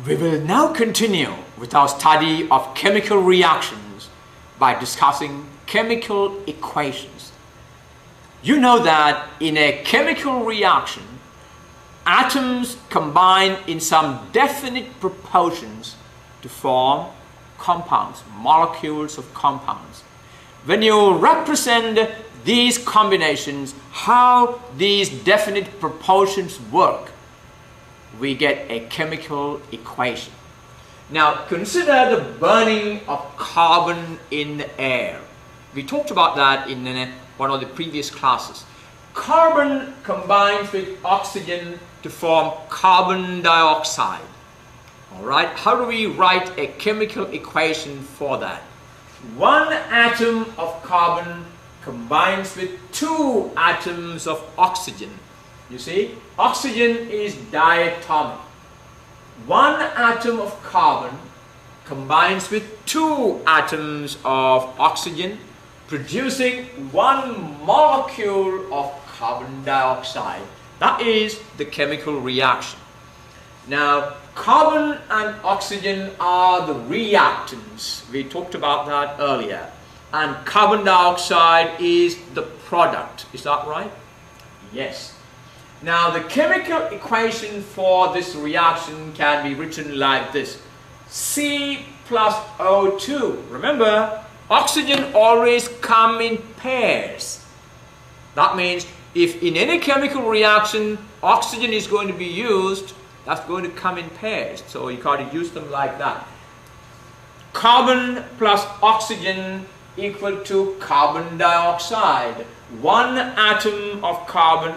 We will now continue with our study of chemical reactions by discussing chemical equations. You know that in a chemical reaction, atoms combine in some definite proportions to form compounds, molecules of compounds. When you represent these combinations, how these definite proportions work, we get a chemical equation. Now consider the burning of carbon in the air. We talked about that in one of the previous classes. Carbon combines with oxygen to form carbon dioxide. Alright, how do we write a chemical equation for that? One atom of carbon combines with two atoms of oxygen. You see, oxygen is diatomic. One atom of carbon combines with two atoms of oxygen, producing one molecule of carbon dioxide. That is the chemical reaction. Now, carbon and oxygen are the reactants. We talked about that earlier. And carbon dioxide is the product. Is that right? Yes. Now, the chemical equation for this reaction can be written like this. C plus O2. Remember, oxygen always come in pairs. That means if in any chemical reaction, oxygen is going to be used, that's going to come in pairs. So you got to use them like that. Carbon plus oxygen equal to carbon dioxide. One atom of carbon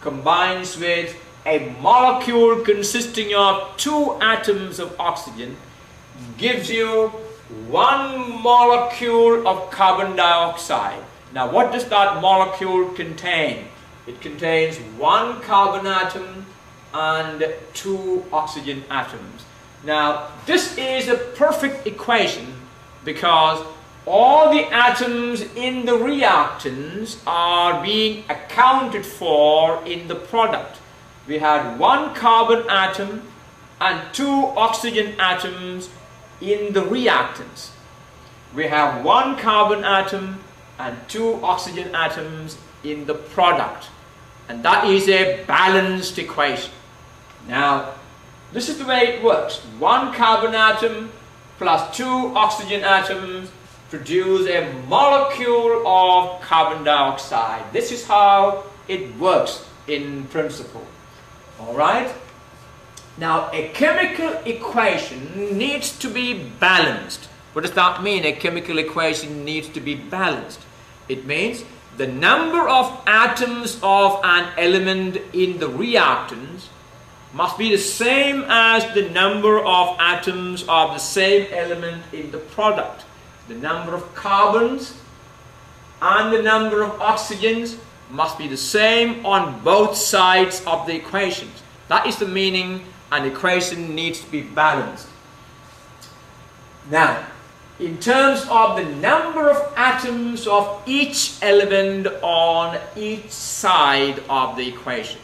combines with a molecule consisting of two atoms of oxygen, gives you one molecule of carbon dioxide. Now what does that molecule contain? It contains one carbon atom and two oxygen atoms. Now this is a perfect equation because all the atoms in the reactants are being accounted for in the product. We had one carbon atom and two oxygen atoms in the reactants. We have one carbon atom and two oxygen atoms in the product. And that is a balanced equation. Now, this is the way it works. One carbon atom plus two oxygen atoms produce a molecule of carbon dioxide. This is how it works in principle. Alright? Now, a chemical equation needs to be balanced. What does that mean? A chemical equation needs to be balanced. It means the number of atoms of an element in the reactants must be the same as the number of atoms of the same element in the product. The number of carbons and the number of oxygens must be the same on both sides of the equations. That is the meaning an equation needs to be balanced. Now, in terms of the number of atoms of each element on each side of the equation,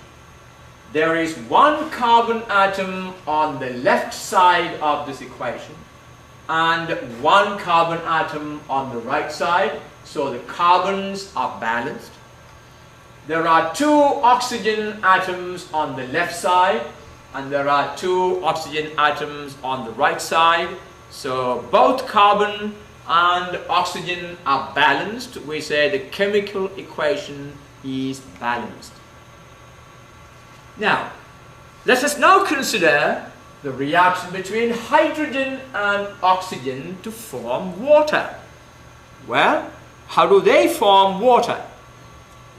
there is one carbon atom on the left side of this equation and one carbon atom on the right side, so the carbons are balanced. There are two oxygen atoms on the left side and there are two oxygen atoms on the right side, so both carbon and oxygen are balanced. We say the chemical equation is balanced. Now, let us now consider the reaction between hydrogen and oxygen to form water. Well, how do they form water?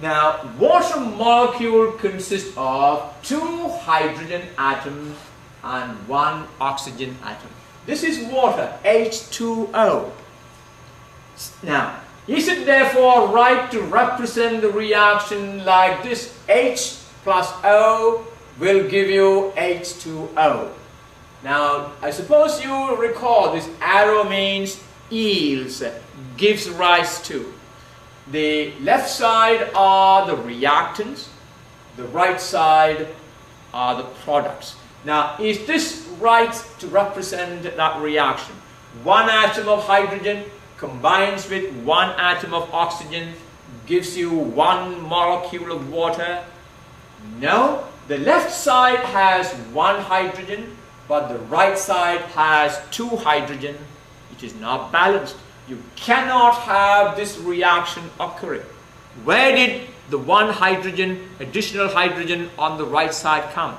Now, water molecule consists of two hydrogen atoms and one oxygen atom. This is water, H2O. Now, is it therefore right to represent the reaction like this? H plus O will give you H2O. Now, I suppose you recall this arrow means yields, gives rise to. The left side are the reactants, the right side are the products. Now, is this right to represent that reaction? One atom of hydrogen combines with one atom of oxygen, gives you one molecule of water? No, the left side has one hydrogen, but the right side has two hydrogen. It is not balanced. You cannot have this reaction occurring. Where did the one hydrogen, additional hydrogen on the right side come?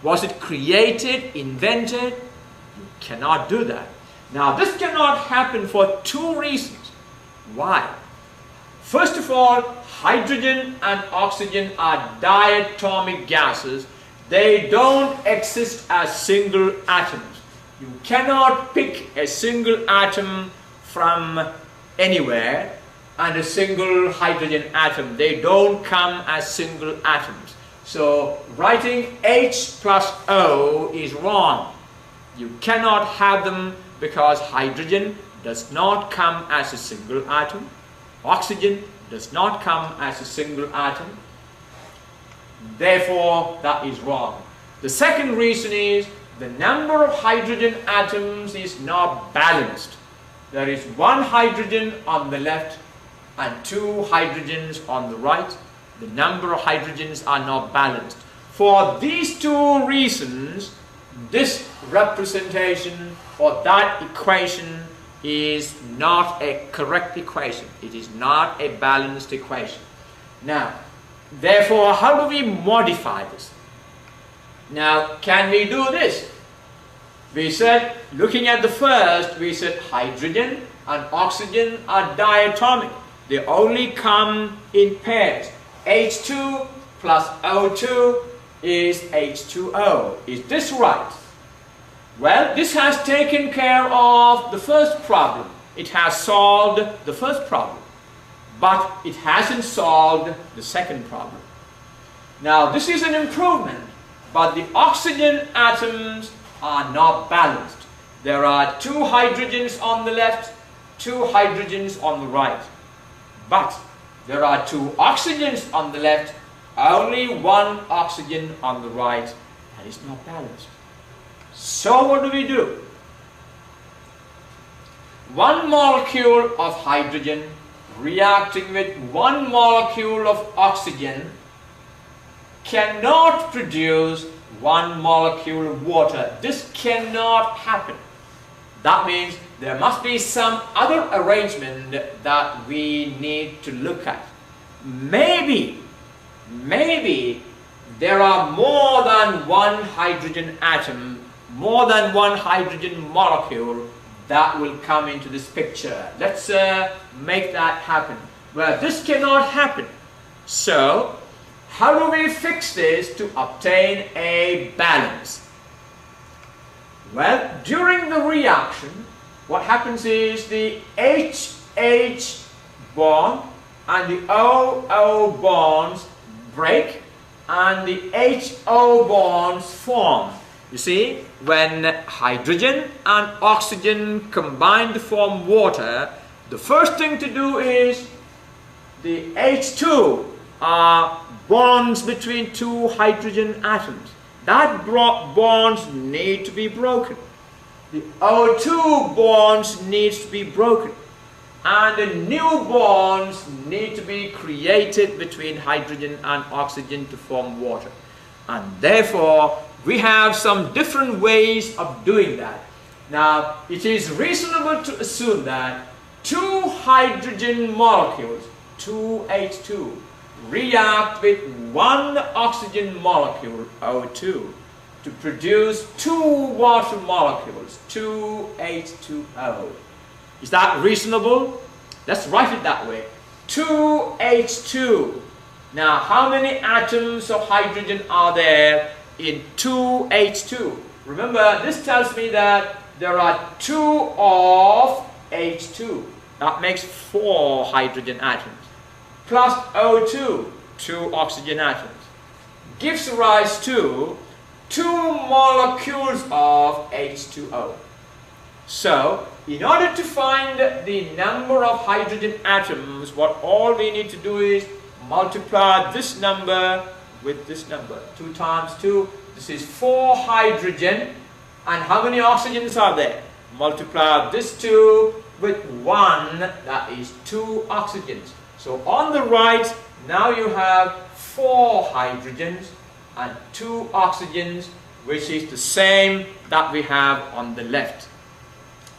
Was it created, invented? You cannot do that. Now, this cannot happen for two reasons. Why? First of all, hydrogen and oxygen are diatomic gases. They don't exist as single atoms. You cannot pick a single atom from anywhere and a single hydrogen atom. They don't come as single atoms. So writing H plus O is wrong. You cannot have them because hydrogen does not come as a single atom. Oxygen does not come as a single atom. Therefore, that is wrong. The second reason is the number of hydrogen atoms is not balanced. There is one hydrogen on the left and two hydrogens on the right. The number of hydrogens are not balanced. For these two reasons, this representation or that equation is not a correct equation. It is not a balanced equation. Now, therefore, how do we modify this? Now, can we do this? We said, looking at the first, we said hydrogen and oxygen are diatomic. They only come in pairs. H2 plus O2 is H2O. Is this right? Well, this has taken care of the first problem. It has solved the first problem. But it hasn't solved the second problem. Now, this is an improvement, but the oxygen atoms are not balanced. There are two hydrogens on the left, two hydrogens on the right. But there are two oxygens on the left, only one oxygen on the right. That is not balanced. So what do? One molecule of hydrogen reacting with one molecule of oxygen cannot produce one molecule of water. This cannot happen. That means there must be some other arrangement that we need to look at. Maybe there are more than one hydrogen atom, more than one hydrogen molecule that will come into this picture. Let's make that happen. Well, this cannot happen. So, how do we fix this to obtain a balance? Well, during the reaction, what happens is the HH bond and the OO bonds break and the HO bonds form. You see, when hydrogen and oxygen combine to form water, the first thing to do is the H2 are bonds between two hydrogen atoms. That bonds need to be broken. The O2 bonds needs to be broken. And the new bonds need to be created between hydrogen and oxygen to form water. And therefore, we have some different ways of doing that. Now, it is reasonable to assume that two hydrogen molecules, 2H2, react with one oxygen molecule, O2, to produce two water molecules, 2H2O. Is that reasonable? Let's write it that way. 2H2. Now, how many atoms of hydrogen are there in 2H2? Remember, this tells me that there are 2 of H2. That makes 4 hydrogen atoms. Plus O2, 2 oxygen atoms. Gives rise to 2 molecules of H2O. So, in order to find the number of hydrogen atoms, what all we need to do is multiply this number with this number. 2 times 2, This is 4 hydrogen. And how many oxygens are there? Multiply this 2 with 1, that is 2 oxygens. So on the right, now you have 4 hydrogens and 2 oxygens, which is the same that we have on the left.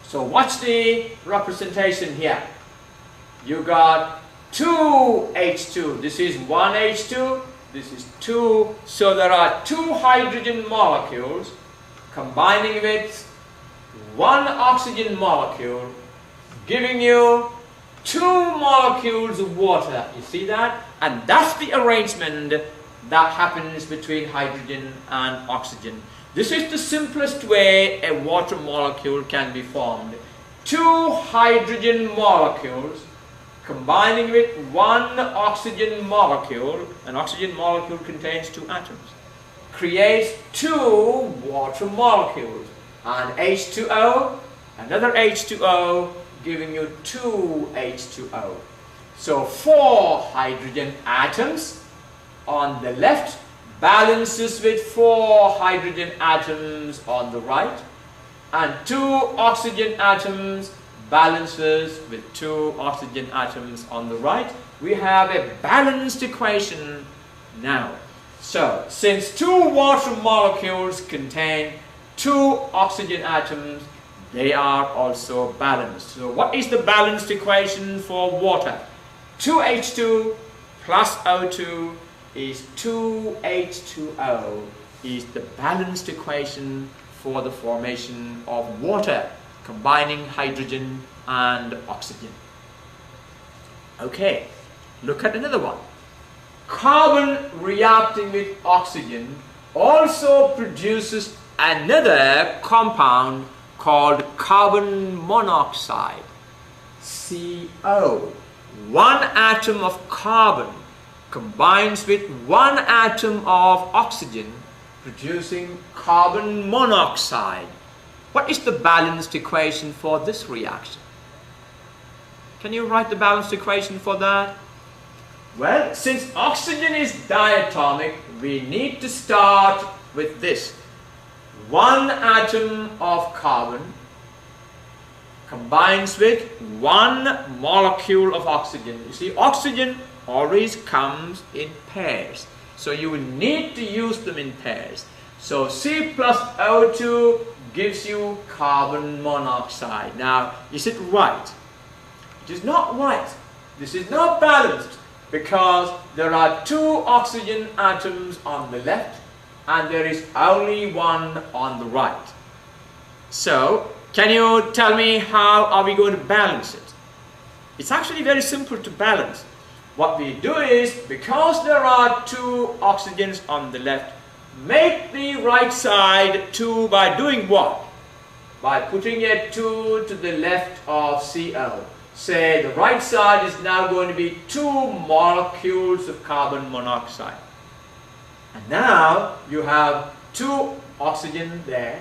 So what's the representation here? You got 2 H2. This is 1 H2, this is 2. So there are 2 hydrogen molecules combining with 1 oxygen molecule, giving you 2 molecules of water. You see that? And that's the arrangement that happens between hydrogen and oxygen. This is the simplest way a water molecule can be formed. 2 hydrogen molecules combining with 1 oxygen molecule. An oxygen molecule contains 2 atoms. Creates 2 water molecules. And H2O, another H2O, giving you 2 H2O. So 4 hydrogen atoms on the left balances with 4 hydrogen atoms on the right, and 2 oxygen atoms balances with 2 oxygen atoms on the right. We have a balanced equation now. So since 2 water molecules contain 2 oxygen atoms, they are also balanced. So what is the balanced equation for water? 2H2 plus O2 is 2H2O, is the balanced equation for the formation of water, combining hydrogen and oxygen. Okay, look at another one. Carbon reacting with oxygen also produces another compound called carbon monoxide, CO. 1 atom of carbon combines with 1 atom of oxygen, producing carbon monoxide. What is the balanced equation for this reaction? Can you write the balanced equation for that? Well, since oxygen is diatomic, we need to start with this. 1 atom of carbon combines with 1 molecule of oxygen. You see, oxygen always comes in pairs, so you will need to use them in pairs. So C plus O2 gives you carbon monoxide. Now, is it right? It is not right. This is not balanced, because there are 2 oxygen atoms on the left and there is only 1 on the right. So, can you tell me how are we going to balance it? It's actually very simple to balance. What we do is, because there are 2 oxygens on the left, make the right side 2 by doing what? By putting a 2 to the left of CO. Say the right side is now going to be 2 molecules of carbon monoxide. And now you have 2 oxygen there,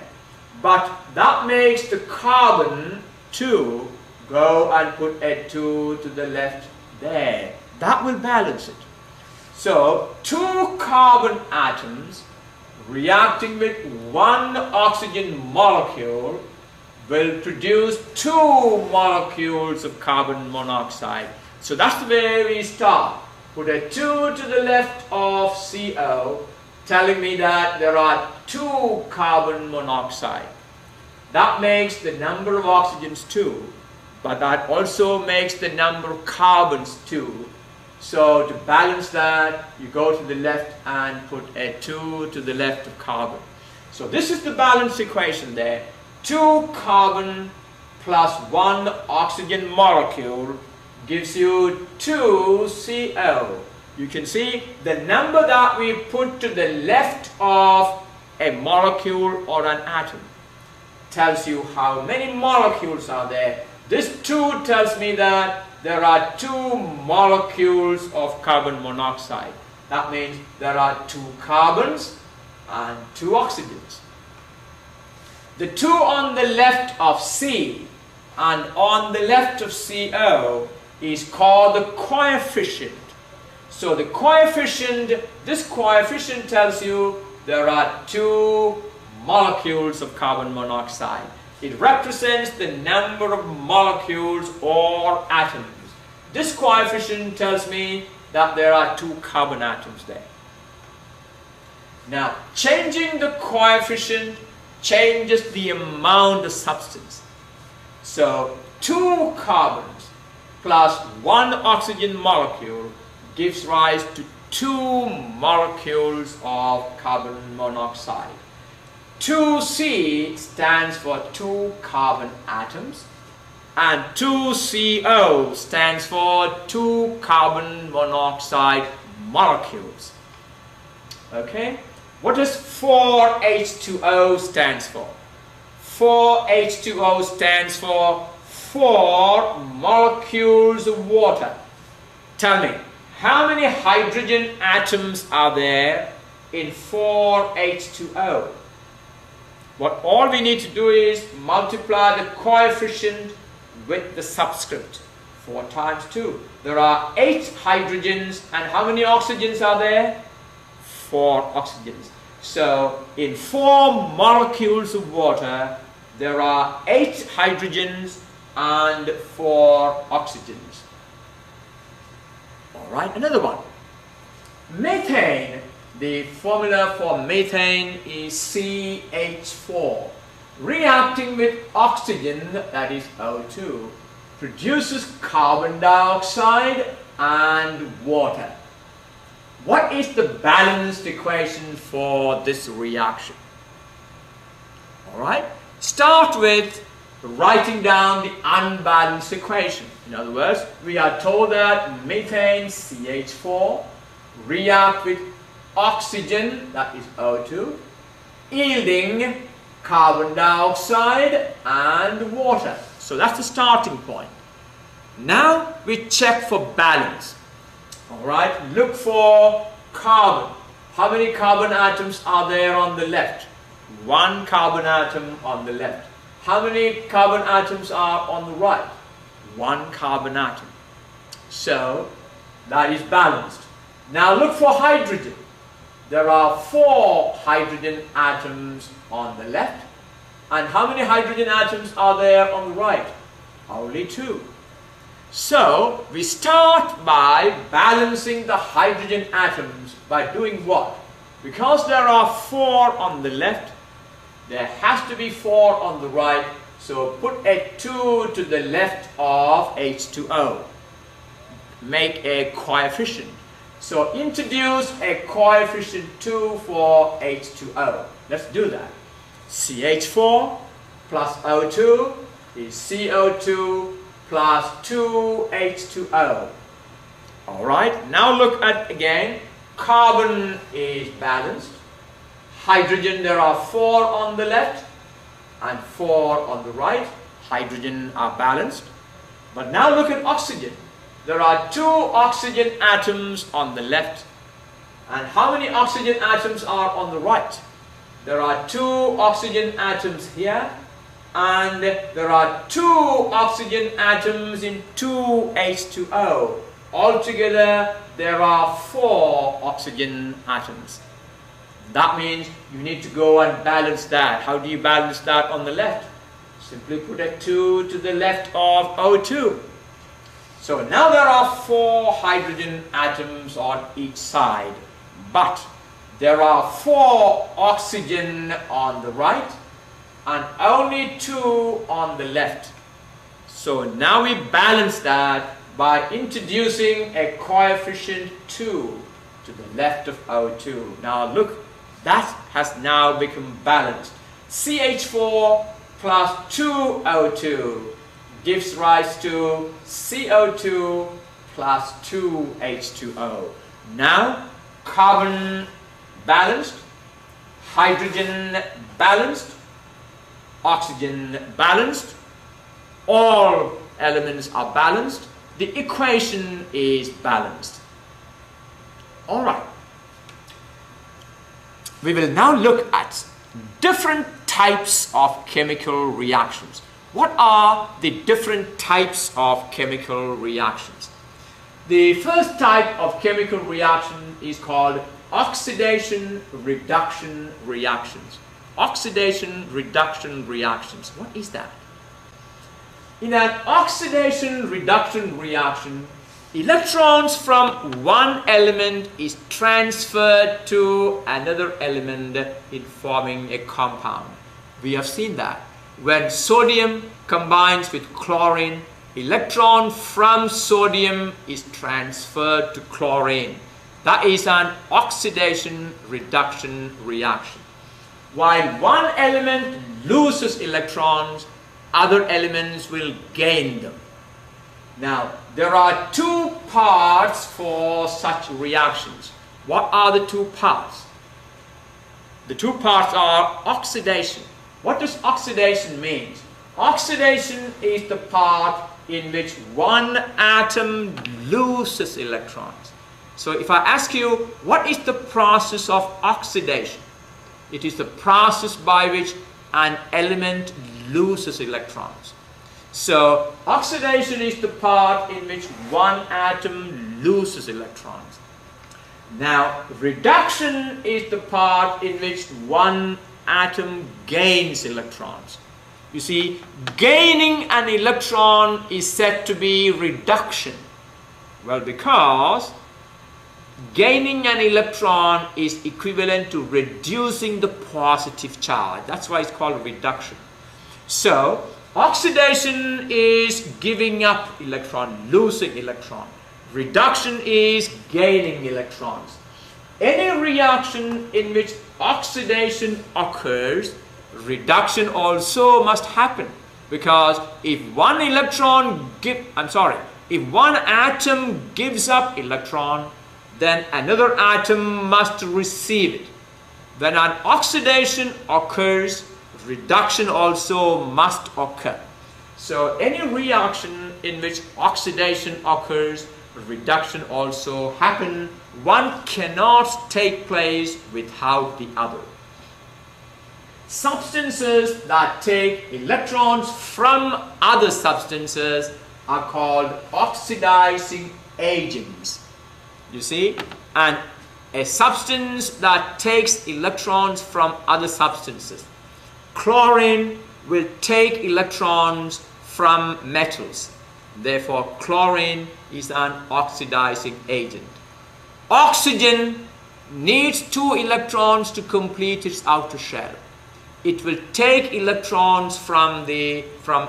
but that makes the carbon 2 go and put a 2 to the left there. That will balance it. So 2 carbon atoms reacting with 1 oxygen molecule will produce 2 molecules of carbon monoxide. So that's the way we start. Put a 2 to the left of CO, telling me that there are 2 carbon monoxide. That makes the number of oxygens 2, but that also makes the number of carbons 2. So to balance that, you go to the left and put a 2 to the left of carbon. So this is the balanced equation there. 2 carbon plus 1 oxygen molecule gives you 2 CO. You can see the number that we put to the left of a molecule or an atom tells you how many molecules are there. This 2 tells me that there are 2 molecules of carbon monoxide. That means there are 2 carbons and 2 oxygens. The 2 on the left of C and on the left of CO is called the coefficient. So the coefficient, this coefficient tells you there are 2 molecules of carbon monoxide. It represents the number of molecules or atoms. This coefficient tells me that there are 2 carbon atoms there. Now, changing the coefficient changes the amount of substance. So, 2 carbons plus 1 oxygen molecule gives rise to 2 molecules of carbon monoxide. 2C stands for 2 carbon atoms, and 2CO stands for 2 carbon monoxide molecules. Okay? What does 4H2O stands for? 4H2O stands for 4 molecules of water. Tell me, how many hydrogen atoms are there in 4H2O? What all we need to do is multiply the coefficient with the subscript. 4 times 2. There are 8 hydrogens, and how many oxygens are there? 4 oxygens. So in 4 molecules of water, there are 8 hydrogens and 4 oxygens. Alright, another one. Methane. The formula for methane is CH4. Reacting with oxygen, that is O2, produces carbon dioxide and water. What is the balanced equation for this reaction? Alright, start with writing down the unbalanced equation. In other words, we are told that methane, CH4, react with oxygen, that is O2, yielding carbon dioxide and water. So that's the starting point. Now we check for balance. Alright, look for carbon. How many carbon atoms are there on the left? 1 carbon atom on the left. How many carbon atoms are on the right? 1 carbon atom. So that is balanced. Now look for hydrogen. There are 4 hydrogen atoms on the left. And how many hydrogen atoms are there on the right? Only 2. So we start by balancing the hydrogen atoms by doing what? Because there are 4 on the left, there has to be 4 on the right. So put a 2 to the left of H2O. Make a coefficient. So introduce a coefficient 2 for H2O. Let's do that. CH4 plus O2 is CO2 plus 2H2O. Alright, now look at again. Carbon is balanced. Hydrogen, there are 4 on the left and 4 on the right. Hydrogen are balanced. But now look at oxygen. There are 2 oxygen atoms on the left. And how many oxygen atoms are on the right? There are 2 oxygen atoms here. And there are 2 oxygen atoms in 2H2O. Altogether, there are 4 oxygen atoms. That means you need to go and balance that. How do you balance that on the left? Simply put a 2 to the left of O2. So now there are 4 hydrogen atoms on each side, but there are 4 oxygen on the right and only 2 on the left. So now we balance that by introducing a coefficient 2 to the left of O2. Now look, that has now become balanced. CH4 plus 2O2 gives rise to CO2 plus 2H2O. Now, carbon balanced, hydrogen balanced, oxygen balanced, all elements are balanced, the equation is balanced. Alright. We will now look at different types of chemical reactions. What are the different types of chemical reactions? The first type of chemical reaction is called oxidation reduction reactions. Oxidation reduction reactions. What is that? In an oxidation reduction reaction, electrons from one element is transferred to another element in forming a compound. We have seen that. When sodium combines with chlorine, electron from sodium is transferred to chlorine. That is an oxidation reduction reaction. While one element loses electrons, other elements will gain them. Now, there are two parts for such reactions. What are the two parts? The two parts are oxidation. What does oxidation mean? Oxidation is the part in which one atom loses electrons. So if I ask you, what is the process of oxidation? It is the process by which an element loses electrons. So oxidation is the part in which one atom loses electrons. Now reduction is the part in which one atom gains electrons. You see, gaining an electron is said to be reduction. Well, because gaining an electron is equivalent to reducing the positive charge. That's why it's called reduction. So oxidation is giving up electron, losing electron. Reduction is gaining electrons. Any reaction in which oxidation occurs, reduction also must happen, because if one atom gives up electron, then another atom must receive it. When an oxidation occurs, reduction also must occur. So any reaction in which oxidation occurs, reduction also happens. One cannot take place without the other. Substances that take electrons from other substances are called oxidizing agents. You see, and a substance that takes electrons from other substances. Chlorine will take electrons from metals. Therefore, chlorine is an oxidizing agent. Oxygen needs 2 electrons to complete its outer shell. It will take electrons from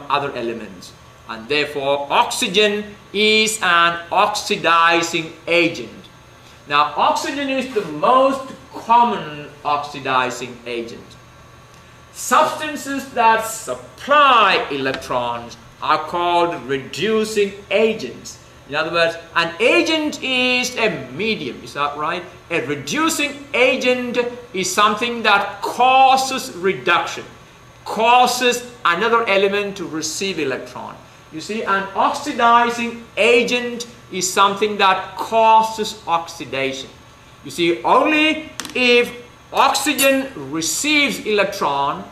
other elements, and therefore oxygen is an oxidizing agent. Now, oxygen is the most common oxidizing agent. Substances that supply electrons are called reducing agents. In other words, an agent is a medium, is that right? A reducing agent is something that causes reduction, causes another element to receive electron. You see, an oxidizing agent is something that causes oxidation. You see, only if oxygen receives electron,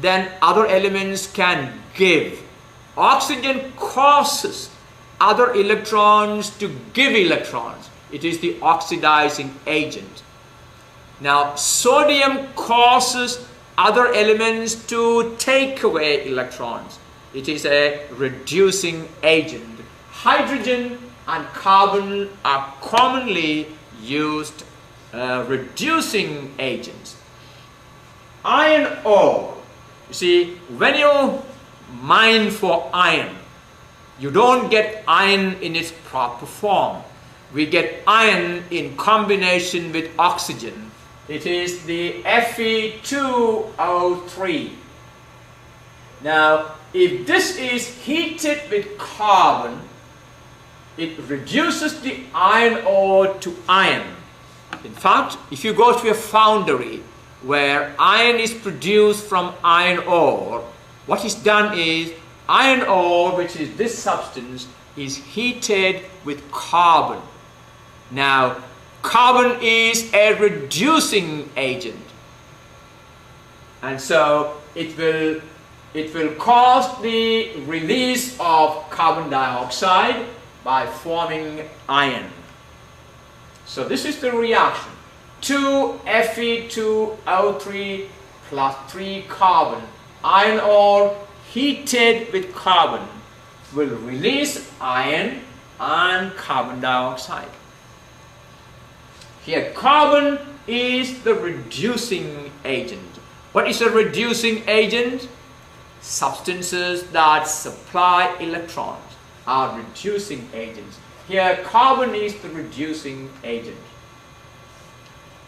then other elements can give. Oxygen causes other electrons to give electrons. It is the oxidizing agent. Now, sodium causes other elements to take away electrons. It is a reducing agent. Hydrogen and carbon are commonly used reducing agents. Iron ore. You see, when you mine for iron, you don't get iron in its proper form. We get iron in combination with oxygen. It is the Fe2O3. Now, if this is heated with carbon, it reduces the iron ore to iron. In fact, if you go to a foundry where iron is produced from iron ore, what is done is iron ore, which is this substance, is heated with carbon. Now, carbon is a reducing agent, and so it will cause the release of carbon dioxide by forming iron. So this is the reaction. 2 Fe2O3 plus 3 carbon. Iron ore heated with carbon will release iron and carbon dioxide. Here carbon is the reducing agent. What is a reducing agent? Substances that supply electrons are reducing agents. Here carbon is the reducing agent.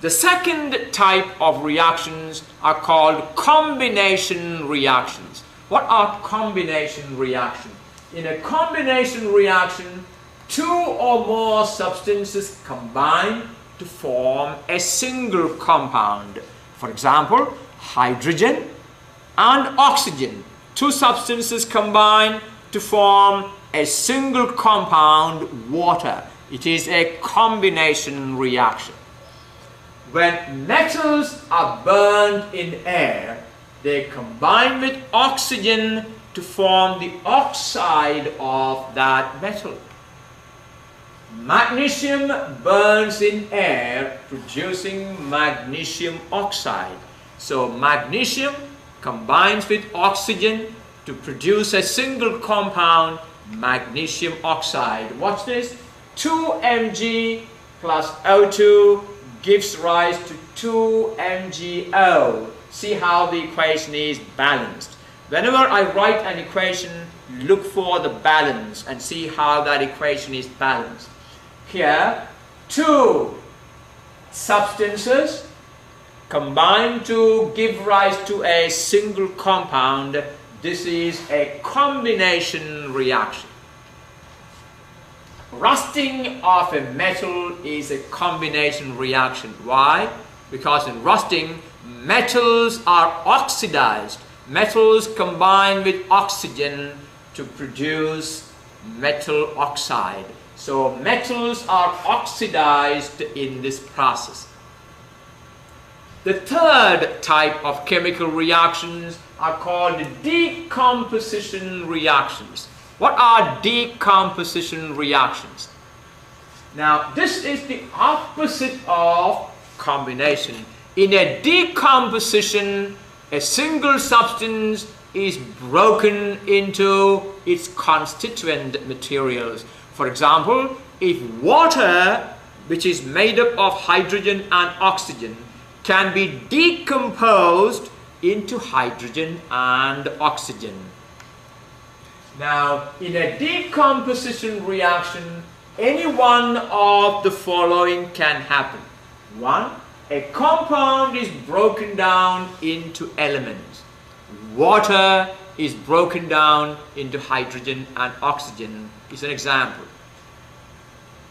The second type of reactions are called combination reactions. What are combination reactions? In a combination reaction, 2 or more substances combine to form a single compound. For example, hydrogen and oxygen. 2 substances combine to form a single compound, water. It is a combination reaction. When metals are burned in air, they combine with oxygen to form the oxide of that metal. Magnesium burns in air, producing magnesium oxide. So magnesium combines with oxygen to produce a single compound, magnesium oxide. Watch this. 2Mg plus O2 gives rise to 2MgO. See how the equation is balanced. Whenever I write an equation, look for the balance and see how that equation is balanced. Here, 2 substances combine to give rise to a single compound. This is a combination reaction. Rusting of a metal is a combination reaction. Why? Because in rusting, metals are oxidized. Metals combine with oxygen to produce metal oxide. So metals are oxidized in this process. The third type of chemical reactions are called decomposition reactions. What are decomposition reactions? Now, this is the opposite of combination. In a decomposition, a single substance is broken into its constituent materials. For example, if water, which is made up of hydrogen and oxygen, can be decomposed into hydrogen and oxygen. Now, in a decomposition reaction, any one of the following can happen. 1. A compound is broken down into elements. Water is broken down into hydrogen and oxygen is an example.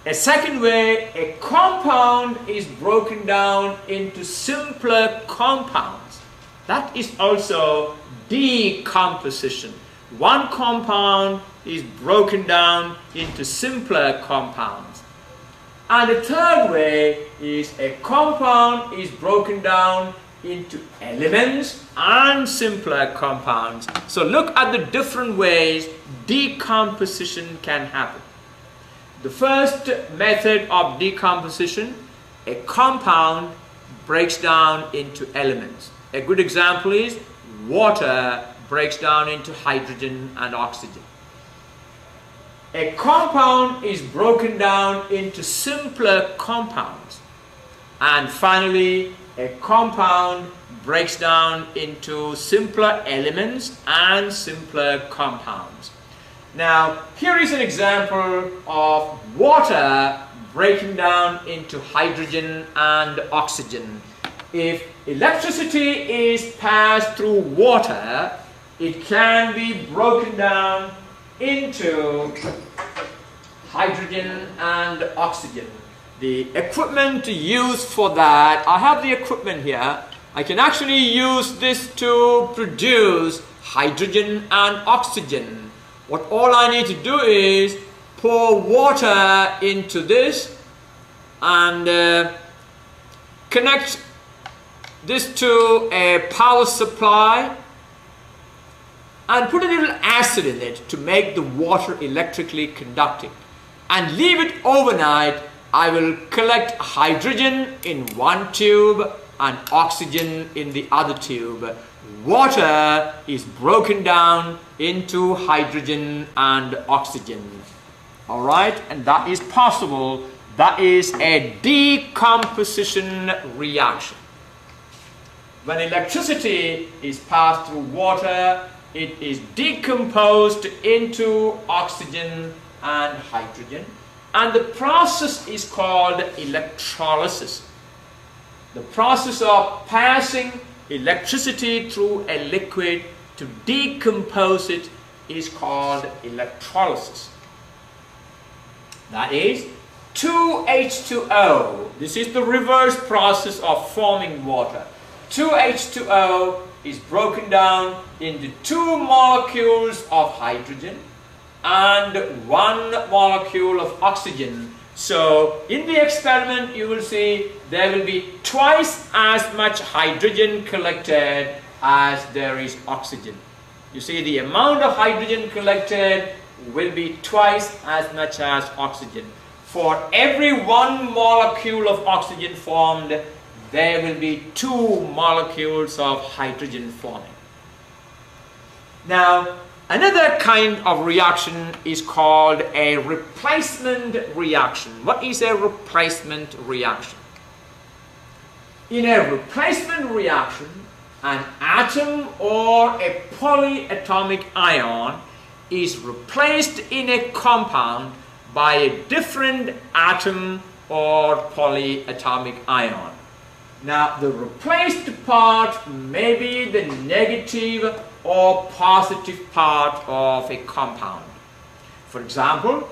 A second way, a compound is broken down into simpler compounds. That is also decomposition. One compound is broken down into simpler compounds. And the third way is a compound is broken down into elements and simpler compounds. So look at the different ways decomposition can happen. The first method of decomposition, a compound breaks down into elements. A good example is water breaks down into hydrogen and oxygen. A compound is broken down into simpler compounds. And finally, a compound breaks down into simpler elements and simpler compounds. Now, here is an example of water breaking down into hydrogen and oxygen. If electricity is passed through water, it can be broken down into hydrogen and oxygen. The equipment used for that, I have the equipment here. I can actually use this to produce hydrogen and oxygen. What all I need to do is pour water into this and connect this to a power supply and put a little acid in it to make the water electrically conducting and leave it overnight I will collect hydrogen in one tube and oxygen in the other tube. Water is broken down into hydrogen and oxygen. Alright, and that is possible. That is a decomposition reaction. When electricity is passed through water, it is decomposed into oxygen and hydrogen, and the process is called electrolysis. The process of passing electricity through a liquid to decompose it is called electrolysis. That is 2H2O. This is the reverse process of forming water. 2H2O is broken down into two molecules of hydrogen and one molecule of oxygen. So in the experiment you will see there will be twice as much hydrogen collected as there is oxygen. You see, the amount of hydrogen collected will be twice as much as oxygen. For every one molecule of oxygen formed, there will be two molecules of hydrogen forming. Now, another kind of reaction is called a replacement reaction. What is a replacement reaction? In a replacement reaction, an atom or a polyatomic ion is replaced in a compound by a different atom or polyatomic ion. Now, the replaced part may be the negative or positive part of a compound. For example,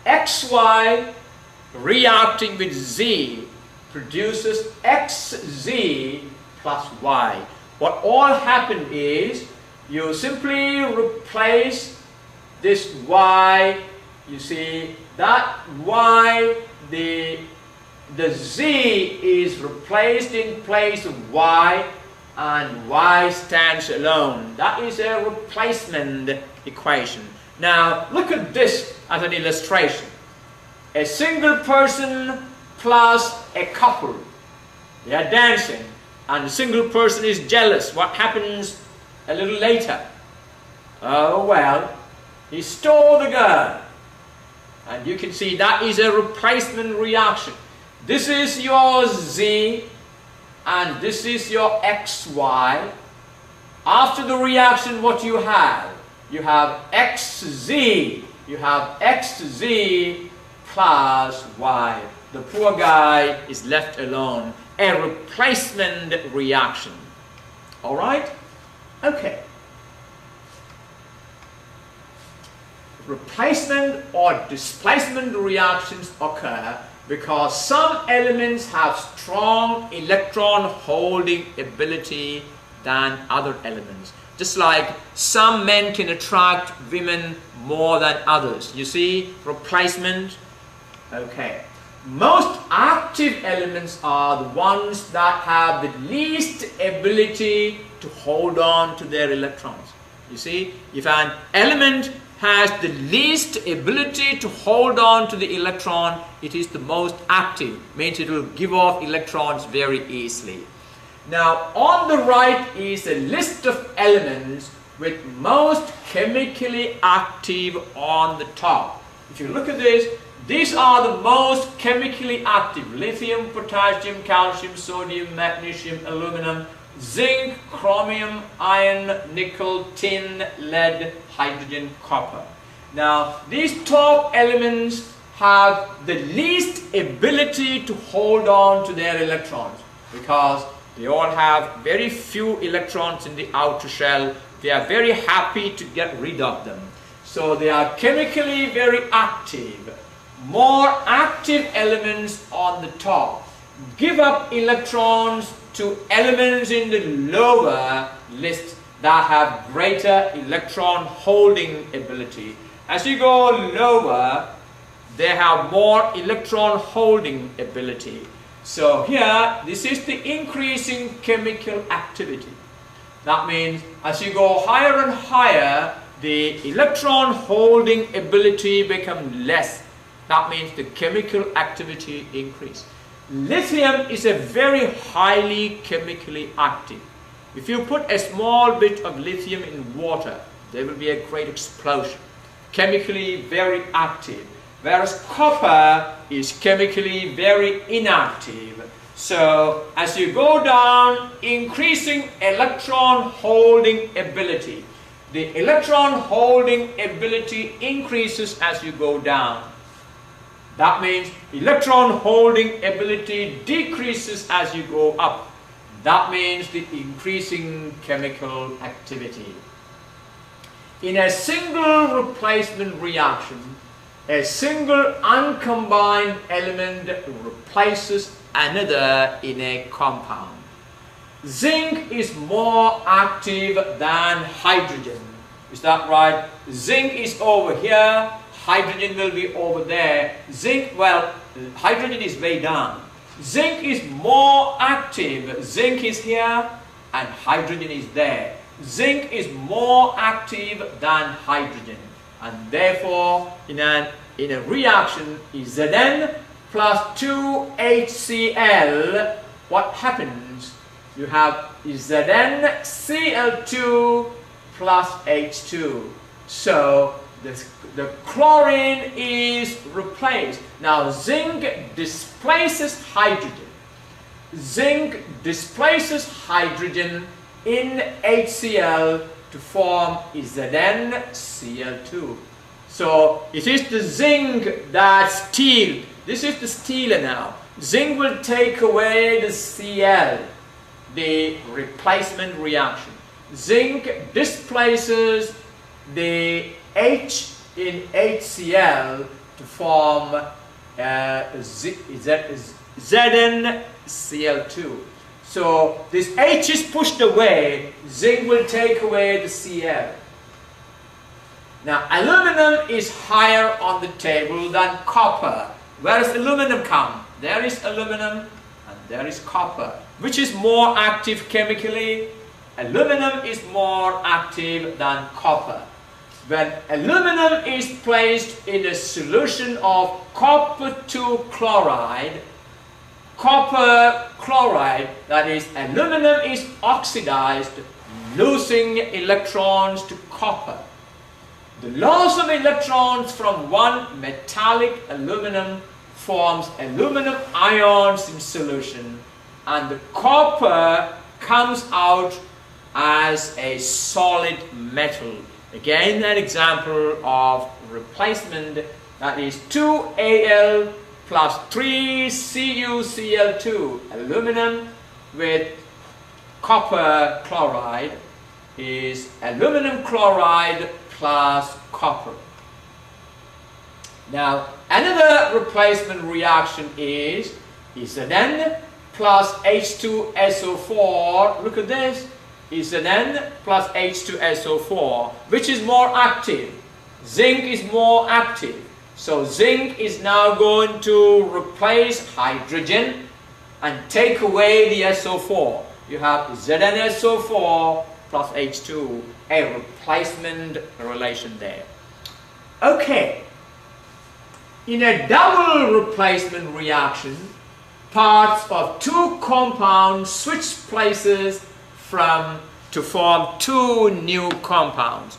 XY reacting with Z produces XZ plus Y. What all happened is you simply replace this Y. You see that Y, the Z is replaced in place of Y, and Y stands alone. That is a replacement equation. Now look at this as an illustration. A single person plus a couple. They are dancing and the single person is jealous. What happens a little later? Oh well, he stole the girl. And you can see that is a replacement reaction. This is your Z and this is your XY. After the reaction, what you have? You have XZ. You have XZ plus Y. The poor guy is left alone. A replacement reaction. Alright? Okay. Replacement or displacement reactions occur because some elements have strong electron holding ability than other elements. Just like some men can attract women more than others. You see, replacement. Okay. Most active elements are the ones that have the least ability to hold on to their electrons. You see, if an element has the least ability to hold on to the electron, it is the most active. Means it will give off electrons very easily. Now on the right is a list of elements with most chemically active on the top. If you look at this, these are the most chemically active: lithium, potassium, calcium, sodium, magnesium, aluminum, zinc, chromium, iron, nickel, tin, lead, hydrogen, copper. Now these top elements have the least ability to hold on to their electrons because they all have very few electrons in the outer shell. They are very happy to get rid of them. So they are chemically very active. More active elements on the top give up electrons to elements in the lower list that have greater electron holding ability. As you go lower, they have more electron holding ability. So here, this is the increasing chemical activity. That means as you go higher and higher, the electron holding ability becomes less. That means the chemical activity increase. Lithium is a very highly chemically active. If you put a small bit of lithium in water, there will be a great explosion. Chemically very active. Whereas copper is chemically very inactive. So as you go down, increasing electron holding ability. The electron holding ability increases as you go down. That means electron holding ability decreases as you go up. That means the increasing chemical activity. In a single replacement reaction, a single uncombined element replaces another in a compound. Zinc is more active than hydrogen. Is that right? Zinc is over here, hydrogen will be over there. Hydrogen is way down. Zinc is more active. Zinc is here and hydrogen is there. Zinc is more active than hydrogen, and therefore in a reaction Zn plus 2HCl, what happens? You have ZnCl2 plus H2. So the chlorine is replaced. Now zinc displaces hydrogen. Zinc displaces hydrogen in HCl to form ZnCl2. So it is the zinc that steals. This is the stealer now. Zinc will take away the Cl, the replacement reaction. Zinc displaces the H in HCl to form ZnCl2. So this H is pushed away, zinc will take away the Cl. Now aluminum is higher on the table than copper. Where does aluminum come? There is aluminum and there is copper. Which is more active chemically? Aluminum is more active than copper. When aluminum is placed in a solution of copper 2 chloride, that is aluminum is oxidized, losing electrons to copper. The loss of electrons from one metallic aluminum forms aluminum ions in solution, and the copper comes out as a solid metal. Again, an example of replacement, that is 2Al plus 3CuCl2. Aluminum with copper chloride is aluminum chloride plus copper. Now, another replacement reaction is Zn plus H2SO4. Look at this. Zn plus H2SO4. Which is more active? Zinc is more active. So zinc is now going to replace hydrogen and take away the SO4. You have ZnSO4 plus H2, a replacement relation there. Okay. In a double replacement reaction, parts of two compounds switch places to form two new compounds.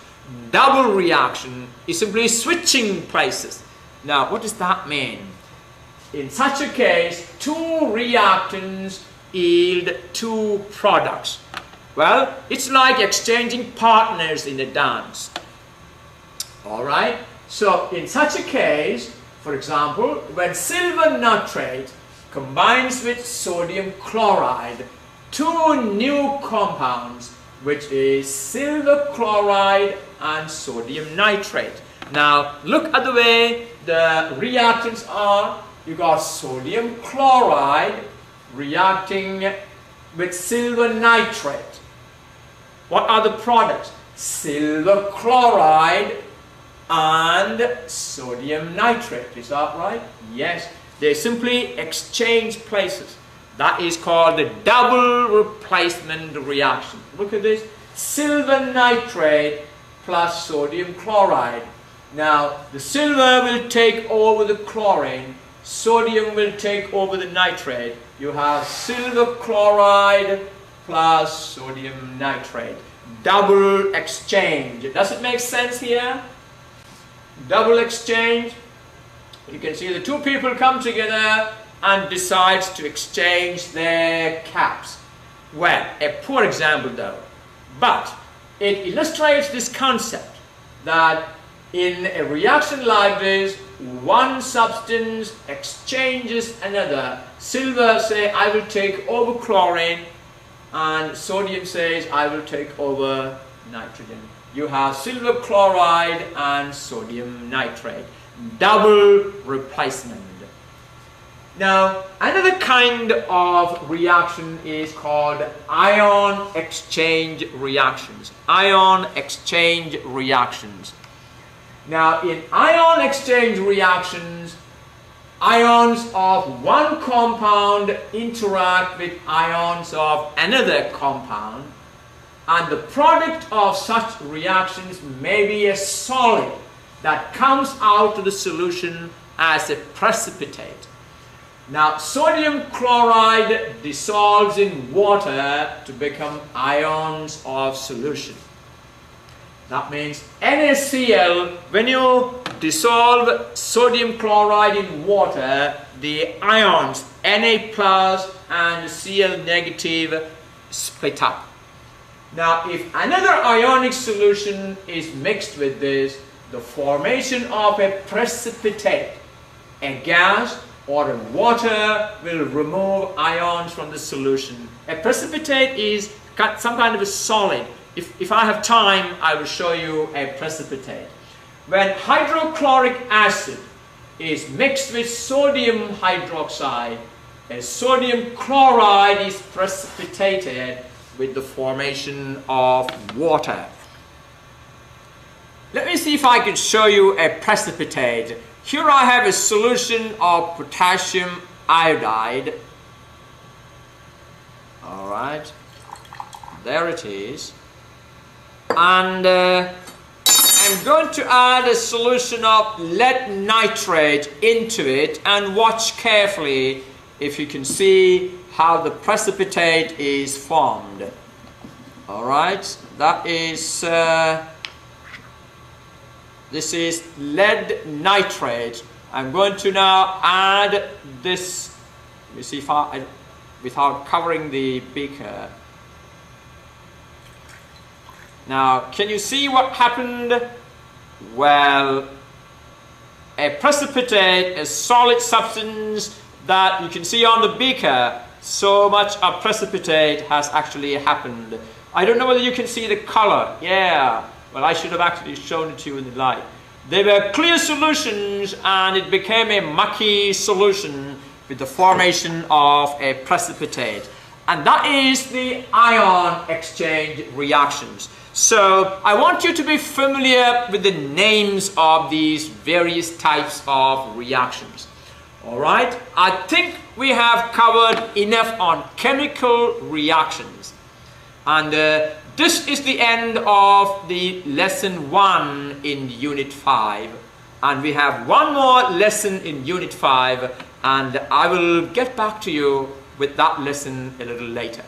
Double reaction is simply switching places. Now, what does that mean? In such a case, two reactants yield two products. Well, it's like exchanging partners in a dance. Alright? So, in such a case, for example, when silver nitrate combines with sodium chloride, two new compounds, which is silver chloride and sodium nitrate. Now, look at the way the reactants are. You got sodium chloride reacting with silver nitrate. What are the products? Silver chloride and sodium nitrate. Is that right? Yes. They simply exchange places. That is called the double replacement reaction. Look at this. Silver nitrate plus sodium chloride. Now, the silver will take over the chlorine, sodium will take over the nitrate. You have silver chloride plus sodium nitrate. Double exchange. Does it make sense here? Double exchange. You can see the two people come together and decide to exchange their caps. Well, a poor example though, but it illustrates this concept that in a reaction like this, one substance exchanges another. Silver say, I will take over chlorine, and sodium says, I will take over nitrogen. You have silver chloride and sodium nitrate. Double replacement. Now, another kind of reaction is called ion exchange reactions. Ion exchange reactions. Now, in ion exchange reactions, ions of one compound interact with ions of another compound, and the product of such reactions may be a solid that comes out of the solution as a precipitate. Now, sodium chloride dissolves in water to become ions of solution. That means NaCl, when you dissolve sodium chloride in water, the ions Na plus and Cl negative split up. Now, if another ionic solution is mixed with this, the formation of a precipitate, a gas or a water, will remove ions from the solution. A precipitate is some kind of a solid. If I have time, I will show you a precipitate. When hydrochloric acid is mixed with sodium hydroxide, a sodium chloride is precipitated with the formation of water. Let me see if I can show you a precipitate. Here I have a solution of potassium iodide. Alright, there it is. And I'm going to add a solution of lead nitrate into it, and watch carefully if you can see how the precipitate is formed. Alright, that is this is lead nitrate. I'm going to now add this. Let me see if without covering the beaker. Now, can you see what happened? Well, a precipitate, a solid substance that you can see on the beaker, so much of precipitate has actually happened. I don't know whether you can see the color. Yeah, well, I should have actually shown it to you in the light. They were clear solutions and it became a mucky solution with the formation of a precipitate. And that is the ion exchange reactions. So I want you to be familiar with the names of these various types of reactions. Alright, I think we have covered enough on chemical reactions. And this is the end of the lesson 1 in unit 5. And we have one more lesson in unit 5, and I will get back to you with that lesson a little later.